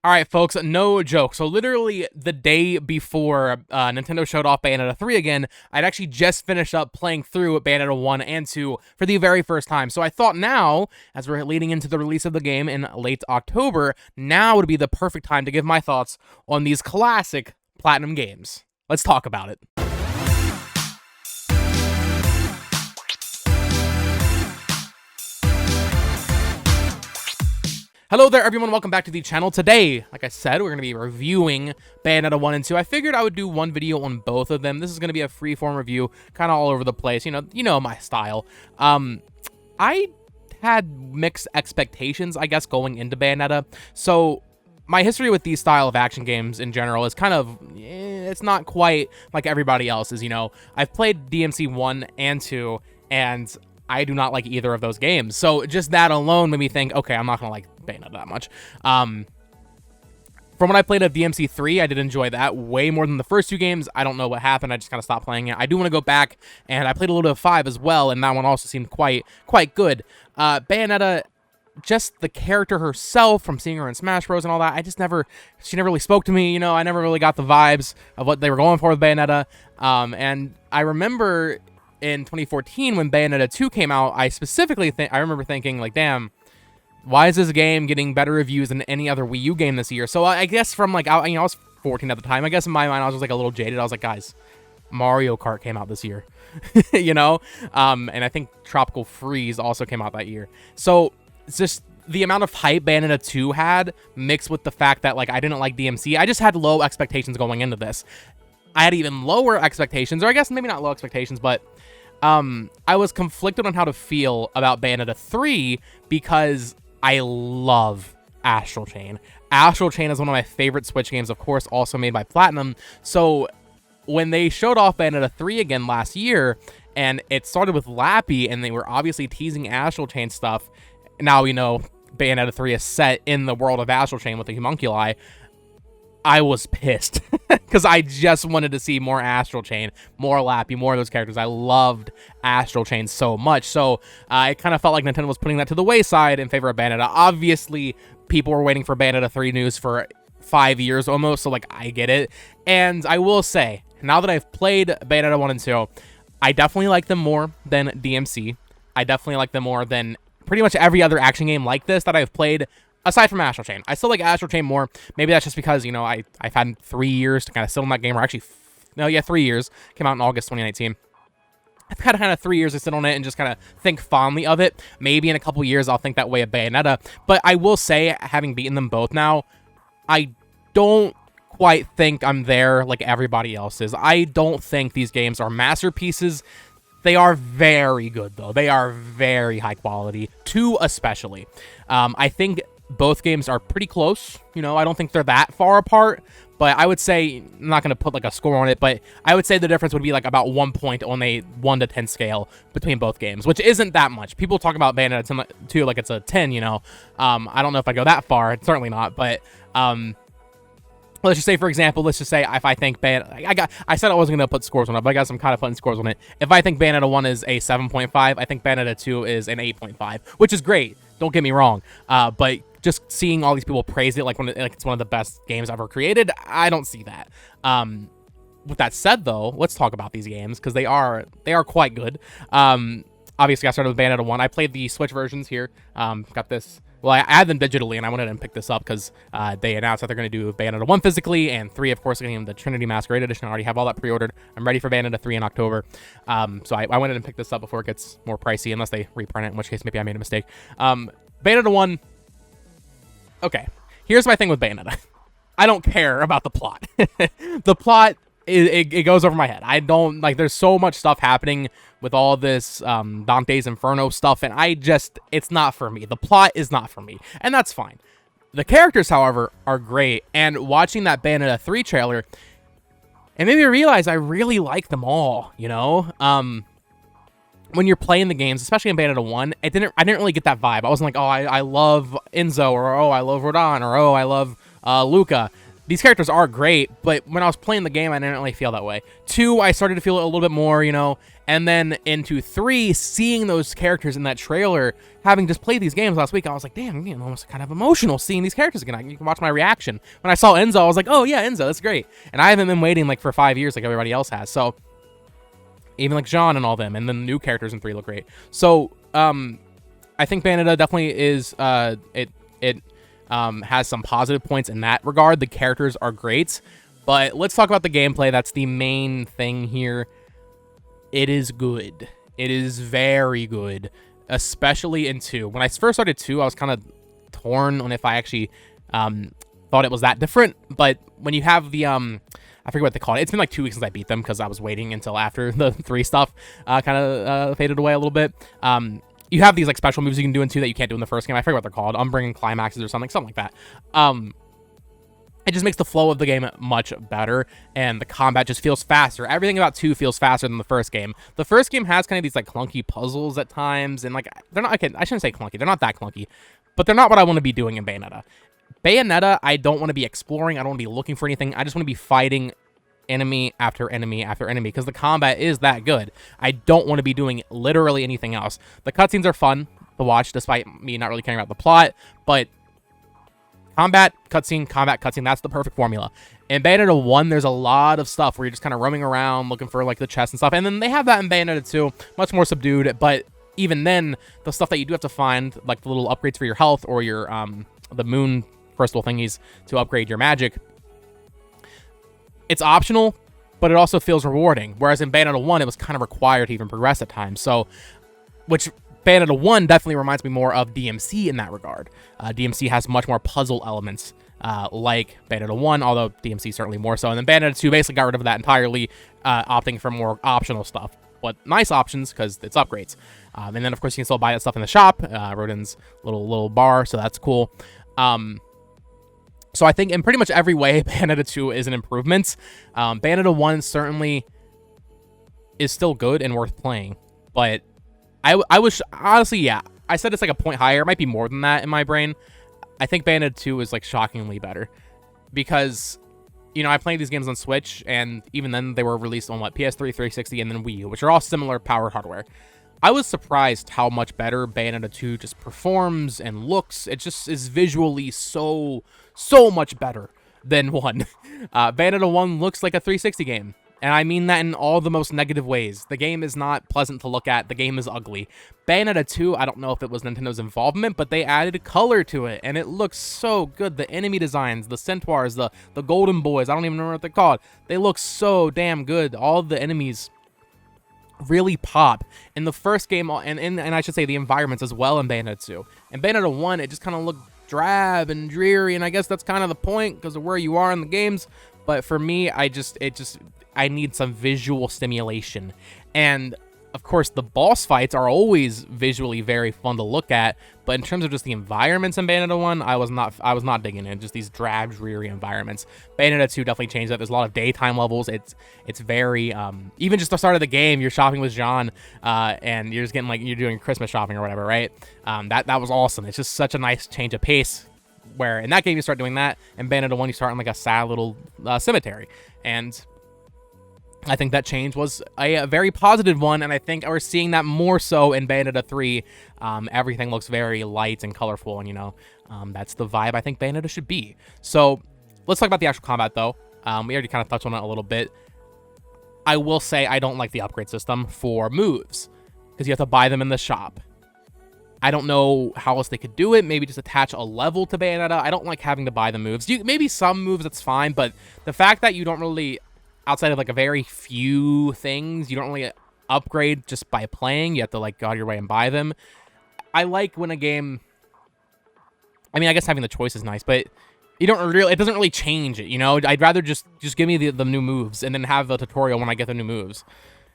All right, folks, no joke. So literally the day before Nintendo showed off Bayonetta 3 again, I'd actually just finished up playing through Bayonetta 1 and 2 for the very first time. So I thought now, as we're leading into the release of the game in late October, now would be the perfect time to give my thoughts on these classic Platinum games. Let's talk about it. Hello there, everyone. Welcome back to the channel. Today, like I said, we're going to be reviewing Bayonetta 1 and 2. I figured I would do one video on both of them. This is going to be a freeform review, kind of all over the place. You know my style. I had mixed expectations, I guess, going into Bayonetta. So my history with these style of action games in general is kind of, it's not quite like everybody else's, I've played DMC 1 and 2, and I do not like either of those games. So just that alone made me think, okay, I'm not going to like Bayonetta that much. From when I played of DMC 3, I did enjoy that way more than the first two games. I don't know what happened. I just kind of stopped playing it. I do want to go back, and I played a little bit of 5 as well, and that one also seemed quite good. Bayonetta, just the character herself, from seeing her in Smash Bros. And all that, she never really spoke to me, I never really got the vibes of what they were going for with Bayonetta. And I remember in 2014 when Bayonetta 2 came out, I remember thinking, like, damn, why is this game getting better reviews than any other Wii U game this year? So I guess from like, I was 14 at the time. I guess in my mind, I was just like a little jaded. I was like, guys, Mario Kart came out this year, and I think Tropical Freeze also came out that year. So it's just the amount of hype Bayonetta 2 had mixed with the fact that, like, I didn't like DMC. I just had low expectations going into this. I had even lower expectations, or I guess maybe not low expectations, but I was conflicted on how to feel about Bayonetta 3 because I love Astral Chain. Astral Chain is one of my favorite Switch games, of course, also made by Platinum. So when they showed off Bayonetta 3 again last year, and it started with Lappy, and they were obviously teasing Astral Chain stuff, now we know Bayonetta 3 is set in the world of Astral Chain with the homunculi, I was pissed because I just wanted to see more Astral Chain, more Lappy, more of those characters. I loved Astral Chain so much. So I kind of felt like Nintendo was putting that to the wayside in favor of Bayonetta. Obviously, people were waiting for Bayonetta 3 news for 5 years almost, so like I get it. And I will say, now that I've played Bayonetta 1 and 2, I definitely like them more than DMC. I definitely like them more than pretty much every other action game like this that I've played, aside from Astral Chain. I still like Astral Chain more. Maybe that's just because, I've had 3 years to kind of sit on that game, or actually, 3 years. Came out in August 2019. I've had kind of 3 years to sit on it and just kind of think fondly of it. Maybe in a couple years I'll think that way of Bayonetta. But I will say, having beaten them both now, I don't quite think I'm there like everybody else is. I don't think these games are masterpieces. They are very good, though. They are very high quality, 2 especially. I think both games are pretty close. I don't think they're that far apart, but I would say, I'm not going to put like a score on it, but I would say the difference would be like about 1 point on a 1 to 10 scale between both games, which isn't that much. People talk about Bayonetta 2 like it's a 10, I don't know if I go that far. It's certainly not, but let's just say, for example, if I think Bayonetta, I said I wasn't going to put scores on it, but I guess I'm kind of putting scores on it. If I think Bayonetta 1 is a 7.5, I think Bayonetta 2 is an 8.5, which is great. Don't get me wrong. But just seeing all these people praise it like it's one of the best games ever created, I don't see that. With that said, though, let's talk about these games because they are quite good. Obviously, I started with Bayonetta 1. I played the Switch versions here. Got this. Well, I had them digitally, and I went ahead and picked this up because they announced that they're going to do Bayonetta 1 physically, and 3, of course, getting the Trinity Masquerade Edition. I already have all that pre-ordered. I'm ready for Bayonetta 3 in October. So I went ahead and picked this up before it gets more pricey, unless they reprint it, in which case maybe I made a mistake. Bayonetta 1, okay. Here's my thing with Bayonetta. I don't care about the plot. The plot, it goes over my head. I don't, like, there's so much stuff happening with all this Dante's Inferno stuff, and it's not for me. The plot is not for me, and that's fine. The characters, however, are great, and watching that Bayonetta 3 trailer, it made me realize I really like them all, when you're playing the games, especially in Bayonetta 1, I didn't really get that vibe. I wasn't like, oh, I love Enzo, or oh, I love Rodin, or oh, I love Luca. these characters are great, but when I was playing the game, I didn't really feel that way. 2, I started to feel it a little bit more, you know, and then into 3, seeing those characters in that trailer, having just played these games last week, I was like, damn, I'm almost kind of emotional seeing these characters again. You can watch my reaction. When I saw Enzo, I was like, oh yeah, Enzo, that's great. And I haven't been waiting like for 5 years like everybody else has. So even like Jean and all them, and then the new characters in 3 look great. So I think Bayonetta definitely is it has some positive points in that regard. The characters are great, but let's talk about the gameplay. That's the main thing here. It is good. It is very good, especially in 2. When I first started 2, I was kind of torn on if I actually thought it was that different. But when you have the I forget what they call it. It's been like 2 weeks since I beat them because I was waiting until after the 3 stuff kind of faded away a little bit. You have these like special moves you can do in 2 that you can't do in the first game. I forget what they're called. Umbringing climaxes or something like that. It just makes the flow of the game much better, and the combat just feels faster. Everything about 2 feels faster than the first game. The first game has kind of these like clunky puzzles at times, and like they're not. Okay, I shouldn't say clunky. They're not that clunky, but they're not what I want to be doing in Bayonetta. Bayonetta, I don't want to be exploring. I don't want to be looking for anything. I just want to be fighting enemy after enemy after enemy because the combat is that good. I don't want to be doing literally anything else. The cutscenes are fun to watch despite me not really caring about the plot, but combat, cutscene, that's the perfect formula. In Bayonetta 1, there's a lot of stuff where you're just kind of roaming around looking for like the chest and stuff, and then they have that in Bayonetta 2, much more subdued, but even then, the stuff that you do have to find, like the little upgrades for your health or your the moon crystal thingies to upgrade your magic, it's optional, but it also feels rewarding. Whereas in Bayonetta 1, it was kind of required to even progress at times. So, which Bayonetta 1 definitely reminds me more of DMC in that regard. DMC has much more puzzle elements like Bayonetta 1, although DMC certainly more so. And then Bayonetta 2 basically got rid of that entirely, opting for more optional stuff. But nice options because it's upgrades. And then, of course, you can still buy that stuff in the shop, Rodin's little bar, so that's cool. So I think in pretty much every way, Bayonetta 2 is an improvement. Bayonetta 1 certainly is still good and worth playing. But I wish, honestly, yeah, I said it's like a point higher. It might be more than that in my brain. I think Bayonetta 2 is like shockingly better. Because, you know, I played these games on Switch, and even then they were released on, what, PS3, 360, and then Wii U, which are all similar power hardware. I was surprised how much better Bayonetta 2 just performs and looks. It just is visually so much better than 1. Bayonetta 1 looks like a 360 game, and I mean that in all the most negative ways. The game is not pleasant to look at. The game is ugly. Bayonetta 2, I don't know if it was Nintendo's involvement, but they added color to it, and it looks so good. The enemy designs, the centaurs, the golden boys, I don't even know what they're called. They look so damn good. All the enemies really pop. In the first game, and I should say the environments as well in Bayonetta 2. In Bayonetta 1, it just kind of looked drab and dreary, and I guess that's kind of the point because of where you are in the games. But for me, I need some visual stimulation. And of course, the boss fights are always visually very fun to look at, but in terms of just the environments in Bayonetta 1, I was not digging it. Just these drab, dreary environments. Bayonetta 2 definitely changed that. There's a lot of daytime levels. It's very even just the start of the game, you're shopping with Jean, and you're just getting like you're doing Christmas shopping or whatever, right? That was awesome. It's just such a nice change of pace. Where in that game you start doing that, and Bayonetta 1 you start in like a sad little cemetery, and I think that change was a very positive one, and I think we're seeing that more so in Bayonetta 3. Everything looks very light and colorful, and, you know, that's the vibe I think Bayonetta should be. So, let's talk about the actual combat, though. We already kind of touched on it a little bit. I will say I don't like the upgrade system for moves, because you have to buy them in the shop. I don't know how else they could do it. Maybe just attach a level to Bayonetta. I don't like having to buy the moves. Maybe some moves, that's fine, but the fact that you don't really, outside of like a very few things, you don't really upgrade just by playing. You have to like go out of your way and buy them. I like when a game, I mean, I guess having the choice is nice, but it doesn't really change it, you know? I'd rather just give me the new moves and then have the tutorial when I get the new moves.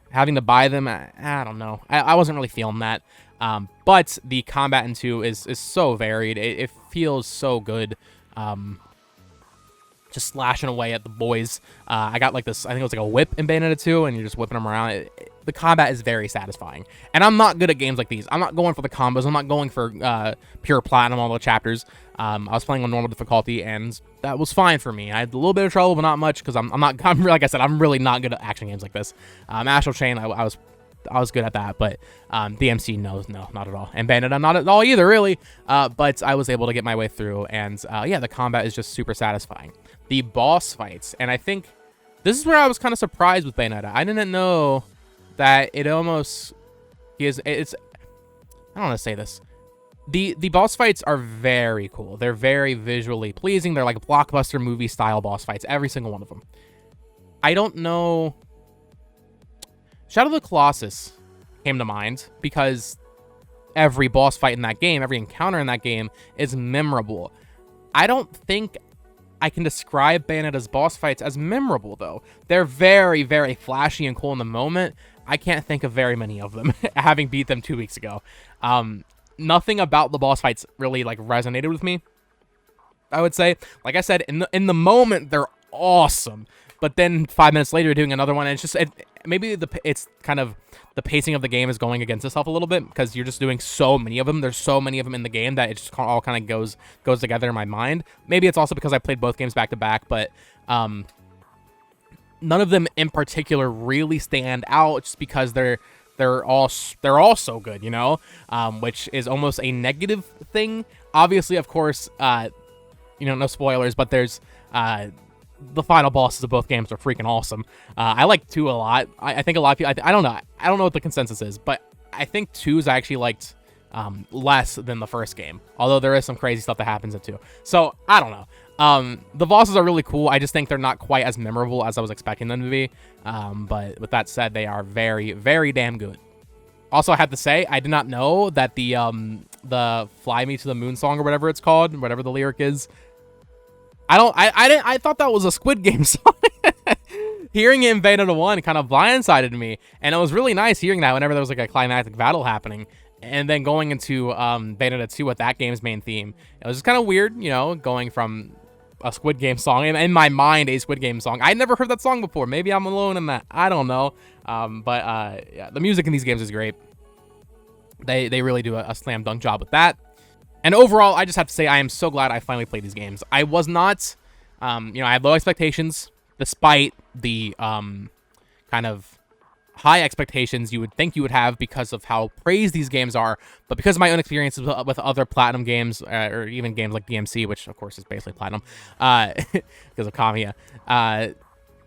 Having to buy them, I don't know. I wasn't really feeling that. But the combat in 2 is so varied. It feels so good. just slashing away at the boys. I got like this, I think it was like a whip in Bayonetta 2, and you're just whipping them around. The combat is very satisfying. And I'm not good at games like these. I'm not going for the combos. I'm not going for pure platinum all the chapters. I was playing on normal difficulty, and that was fine for me. I had a little bit of trouble, but not much, because I'm like I said, I'm really not good at action games like this. Astral Chain, I was good at that, but DMC, no, not at all. And Bayonetta, not at all either, really. But I was able to get my way through, and yeah, the combat is just super satisfying. The boss fights, and I think this is where I was kind of surprised with Bayonetta. I didn't know that it almost is. It's I don't want to say this. The boss fights are very cool. They're very visually pleasing. They're like blockbuster movie style boss fights, every single one of them. I don't know. Shadow of the Colossus came to mind because every boss fight in that game, every encounter in that game is memorable. I don't think I can describe Bayonetta's boss fights as memorable, though. They're very, very flashy and cool in the moment. I can't think of very many of them, having beat them 2 weeks ago. Nothing about the boss fights really like resonated with me, I would say. Like I said, in the moment, they're awesome. But then 5 minutes later, doing another one, and it's just maybe it's kind of the pacing of the game is going against itself a little bit, because you're just doing so many of them. There's so many of them in the game that it just all kind of goes together in my mind. Maybe it's also because I played both games back to back, but none of them in particular really stand out, just because they're all so good, you know, which is almost a negative thing. Obviously, of course, you know, no spoilers, but there's the final bosses of both games are freaking awesome. I like 2 a lot. I think a lot of people, I don't know what the consensus is, but I think 2's I actually liked less than the first game, although there is some crazy stuff that happens in 2. So I don't know. The bosses are really cool. I just think they're not quite as memorable as I was expecting them to be. But with that said, they are very, very damn good. Also, I have to say, I did not know that the "Fly Me to the Moon" song, or whatever it's called, whatever the lyric is, I thought that was a Squid Game song. Hearing it in Bayonetta 1 kind of blindsided me, and it was really nice hearing that whenever there was like a climactic battle happening, and then going into Bayonetta 2 with that game's main theme. It was just kind of weird, you know, going from a Squid Game song, in my mind, a Squid Game song. I'd never heard that song before. Maybe I'm alone in that. I don't know. Yeah, the music in these games is great. They really do a slam dunk job with that. And overall, I just have to say I am so glad I finally played these games. I was not, you know, I had low expectations, despite the kind of high expectations you would think you would have because of how praised these games are. But because of my own experiences with other Platinum games, or even games like DMC, which of course is basically Platinum, because of Kamiya,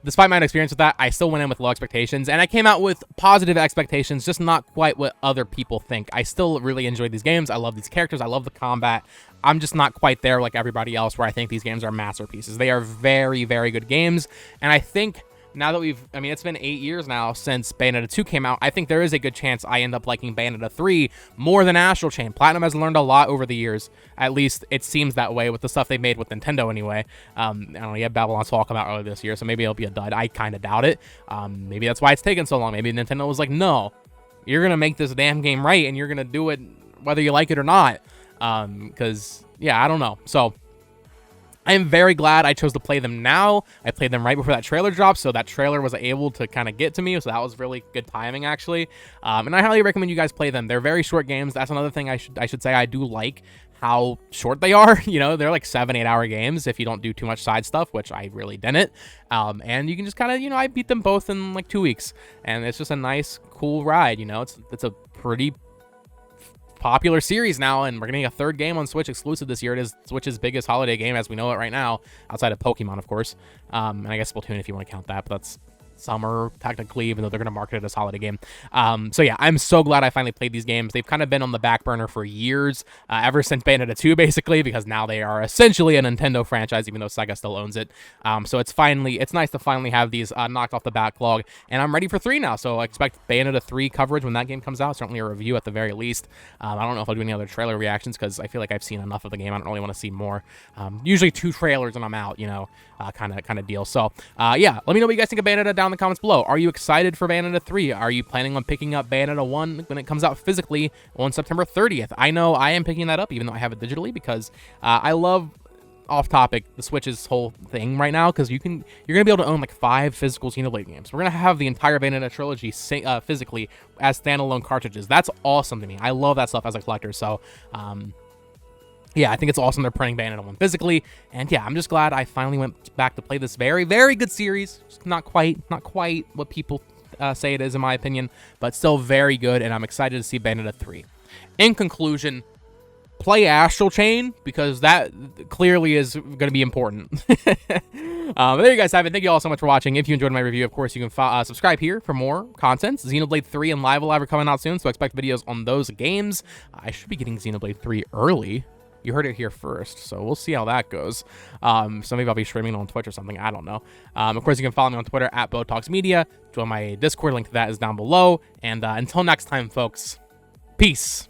despite my own experience with that, I still went in with low expectations, and I came out with positive expectations, just not quite what other people think. I still really enjoyed these games. I love these characters. I love the combat. I'm just not quite there like everybody else, where I think these games are masterpieces. They are very, very good games, and I think now that it's been 8 years now since Bayonetta 2 came out, I think there is a good chance I end up liking Bayonetta 3 more than Astral Chain. Platinum has learned a lot over the years. At least it seems that way with the stuff they made with Nintendo anyway. I don't know, you had Babylon's Fall come out earlier this year, so maybe it'll be a dud. I kind of doubt it. Maybe that's why it's taken so long. Maybe Nintendo was like, no, you're going to make this damn game right, and you're going to do it whether you like it or not. Because, yeah, I don't know. So I am very glad I chose to play them now. I played them right before that trailer dropped, so that trailer was able to kind of get to me, so that was really good timing, actually. And I highly recommend you guys play them. They're very short games. That's another thing I should say. I do like how short they are. You know, they're like 7-8 hour games if you don't do too much side stuff, which I really didn't. And you can just kind of, you know, I beat them both in like 2 weeks, and it's just a nice, cool ride. You know, it's a pretty popular series now, and we're getting a 3rd game on Switch exclusive this year. It is Switch's biggest holiday game as we know it right now, outside of Pokemon, of course, and I guess Splatoon if you want to count that, but that's summer technically, even though they're going to market it as holiday game. So yeah, I'm so glad I finally played these games. They've kind of been on the back burner for years, ever since Bayonetta 2 basically, because now they are essentially a Nintendo franchise, even though Sega still owns it. So it's nice to finally have these knocked off the backlog, and I'm ready for 3 now, so I expect Bayonetta 3 coverage when that game comes out, certainly a review at the very least. I don't know if I'll do any other trailer reactions, because I feel like I've seen enough of the game. I don't really want to see more. Usually 2 trailers and I'm out, you know, kind of deal. So yeah, let me know what you guys think of Bayonetta down in the comments below. Are you excited for Bayonetta 3? Are you planning on picking up Bayonetta 1 when it comes out physically on September 30th? I know I am picking that up, even though I have it digitally, because I love off topic, the Switch's whole thing right now, because you're gonna be able to own like 5 physical Xenoblade games. We're gonna have the entire Bayonetta trilogy physically as standalone cartridges. That's awesome to me. I love that stuff as a collector. So, yeah, I think it's awesome they're printing Bayonetta 1 physically, and yeah, I'm just glad I finally went back to play this very, very good series. Just not quite what people say it is, in my opinion, but still very good, and I'm excited to see Bayonetta 3. In conclusion, play Astral Chain, because that clearly is going to be important. There you guys have it. Thank you all so much for watching. If you enjoyed my review, of course, you can subscribe here for more content. Xenoblade 3 and Live Alive are coming out soon, so expect videos on those games. I should be getting Xenoblade 3 early. You heard it here first, so we'll see how that goes. So maybe I'll be streaming on Twitch or something. I don't know. Of course, you can follow me on Twitter at BotoxMedia. Join my Discord. Link to that is down below. And until next time, folks, peace.